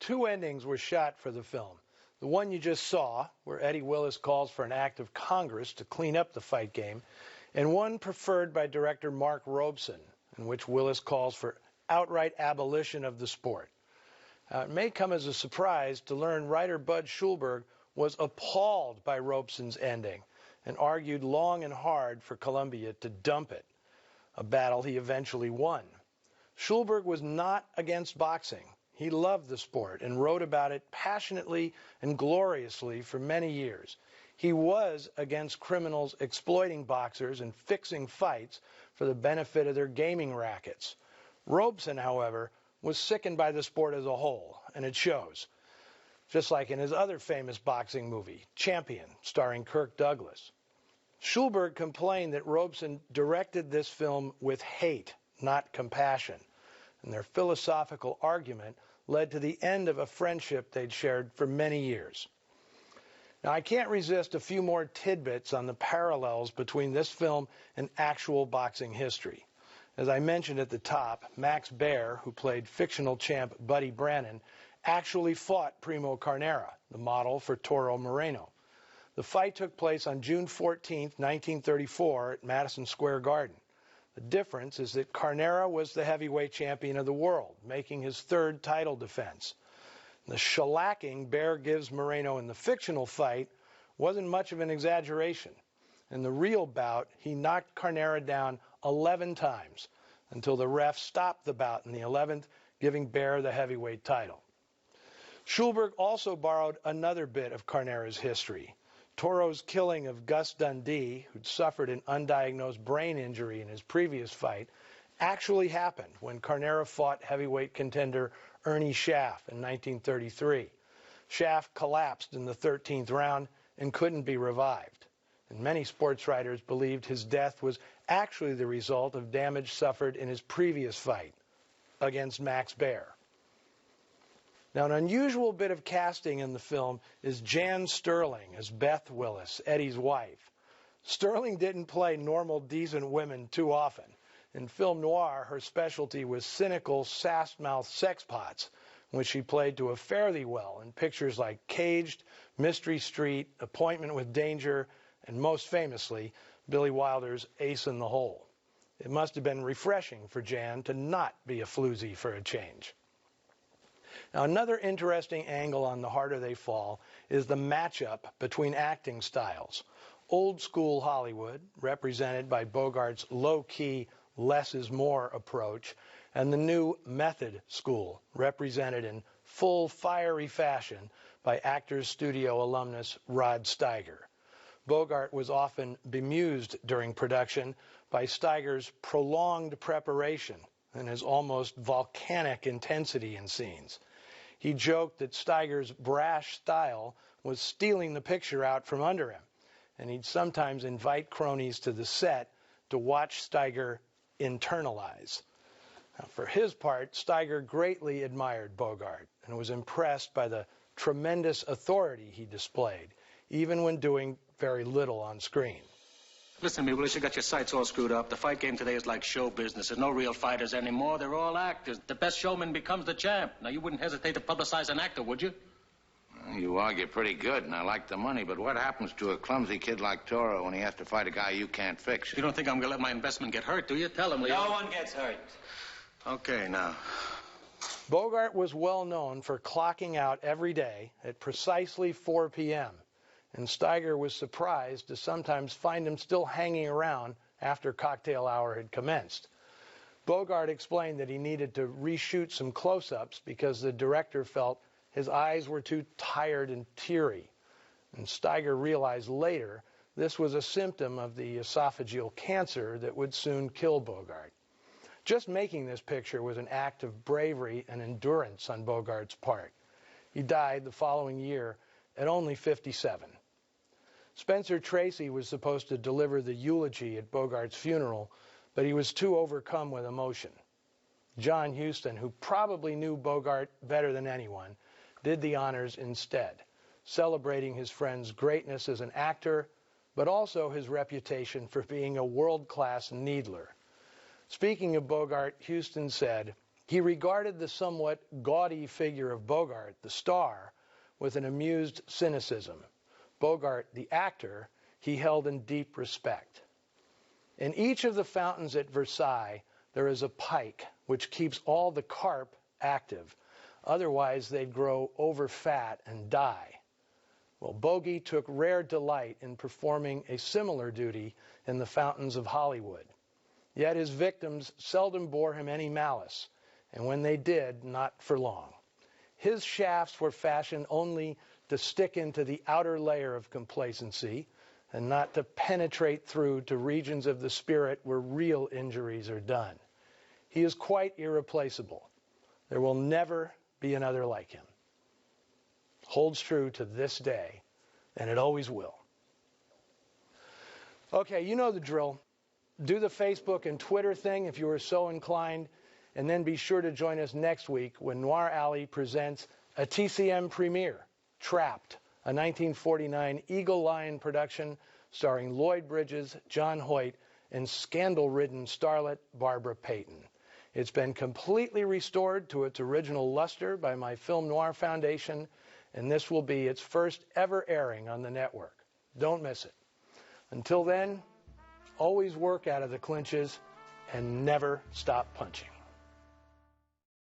Two endings were shot for the film. The one you just saw, where Eddie Willis calls for an act of Congress to clean up the fight game, and one preferred by director Mark Robeson, in which Willis calls for outright abolition of the sport. It may come as a surprise to learn writer Bud Schulberg was appalled by Robeson's ending and argued long and hard for Columbia to dump it, a battle he eventually won. Schulberg was not against boxing. He loved the sport and wrote about it passionately and gloriously for many years. He was against criminals exploiting boxers and fixing fights for the benefit of their gaming rackets. Robeson, however, was sickened by the sport as a whole, and it shows. Just like in his other famous boxing movie, Champion, starring Kirk Douglas. Schulberg complained that Robeson directed this film with hate, not compassion, and their philosophical argument led to the end of a friendship they'd shared for many years. Now, I can't resist a few more tidbits on the parallels between this film and actual boxing history. As I mentioned at the top, Max Baer, who played fictional champ Buddy Brannon, actually fought Primo Carnera, the model for Toro Moreno. The fight took place on June 14, 1934 at Madison Square Garden. The difference is that Carnera was the heavyweight champion of the world, making his third title defense. The shellacking Baer gives Moreno in the fictional fight wasn't much of an exaggeration. In the real bout, he knocked Carnera down 11 times until the ref stopped the bout in the 11th, giving Baer the heavyweight title. Schulberg also borrowed another bit of Carnera's history. Toro's killing of Gus Dundee, who'd suffered an undiagnosed brain injury in his previous fight, actually happened when Carnera fought heavyweight contender Ernie Schaff in 1933. Schaff collapsed in the 13th round and couldn't be revived. And many sports writers believed his death was actually the result of damage suffered in his previous fight against Max Baer. Now, an unusual bit of casting in the film is Jan Sterling as Beth Willis, Eddie's wife. Sterling didn't play normal, decent women too often. In film noir, her specialty was cynical, sass-mouthed sexpots, which she played to a fairly well in pictures like Caged, Mystery Street, Appointment with Danger, and most famously, Billy Wilder's Ace in the Hole. It must have been refreshing for Jan to not be a floozy for a change. Now, another interesting angle on The Harder They Fall is the matchup between acting styles. Old school Hollywood, represented by Bogart's low-key, less is more approach, and the new method school, represented in full fiery fashion by Actors Studio alumnus Rod Steiger. Bogart was often bemused during production by Steiger's prolonged preparation and his almost volcanic intensity in scenes. He joked that Steiger's brash style was stealing the picture out from under him, and he'd sometimes invite cronies to the set to watch Steiger internalize. Now, for his part, Steiger greatly admired Bogart and was impressed by the tremendous authority he displayed, even when doing very little on screen. Listen to me, Willis, you got your sights all screwed up. The fight game today is like show business. There's no real fighters anymore. They're all actors. The best showman becomes the champ. Now, you wouldn't hesitate to publicize an actor, would you? You argue pretty good, and I like the money, but what happens to a clumsy kid like Toro when he has to fight a guy you can't fix? You don't think I'm going to let my investment get hurt, do you? Tell him, Leo. No one gets hurt. Okay, now. Bogart was well known for clocking out every day at precisely 4 p.m., and Steiger was surprised to sometimes find him still hanging around after cocktail hour had commenced. Bogart explained that he needed to reshoot some close-ups because the director felt his eyes were too tired and teary. And Steiger realized later this was a symptom of the esophageal cancer that would soon kill Bogart. Just making this picture was an act of bravery and endurance on Bogart's part. He died the following year at only 57. Spencer Tracy was supposed to deliver the eulogy at Bogart's funeral, but he was too overcome with emotion. John Huston, who probably knew Bogart better than anyone, did the honors instead, celebrating his friend's greatness as an actor, but also his reputation for being a world-class needler. Speaking of Bogart, Huston said, He regarded the somewhat gaudy figure of Bogart, the star, with an amused cynicism. Bogart, the actor, he held in deep respect. In each of the fountains at Versailles, there is a pike which keeps all the carp active. Otherwise, they'd grow over fat and die. Well, Bogey took rare delight in performing a similar duty in the fountains of Hollywood. Yet his victims seldom bore him any malice, and when they did, not for long. His shafts were fashioned only to stick into the outer layer of complacency and not to penetrate through to regions of the spirit where real injuries are done. He is quite irreplaceable. There will never be another like him. Holds true to this day, and it always will. Okay, you know the drill. Do the Facebook and Twitter thing if you are so inclined, and then be sure to join us next week when Noir Alley presents a TCM premiere, Trapped, a 1949 Eagle Lion production starring Lloyd Bridges, John Hoyt, and scandal-ridden starlet Barbara Payton. It's been completely restored to its original luster by my Film Noir Foundation, and this will be its first ever airing on the network. Don't miss it. Until then, always work out of the clinches and never stop punching.